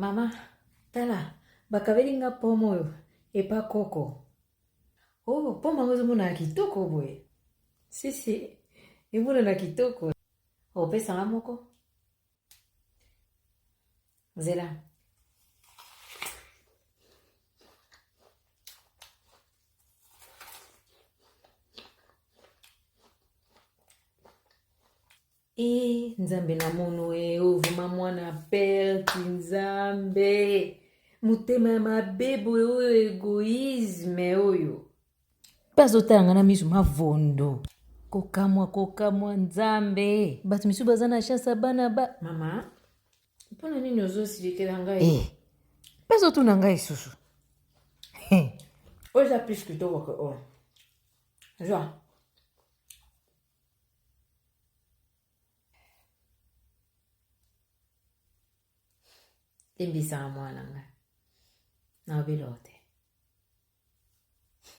Mama, tala, bakabelinga pomo yo, epa koko. Oh, pomo ngozo muna na kitoko boye. Si, imuna na kitoko. Oh, pesa nga moko. Zela. Nzambe na mono ovuma mwana perte nzambe. Mutema ya mabebo oyo egoisme oyo. Pazo tanga na misu mavondo. Kokamwa nzambe. Batu misu baza na chance bana ba. Mama, mpona nini ozo silikela ngai? Pazo tuna ngai susu. Oza plus kitoko ke o. Joa. Limbisa mwana nga. Na obilote.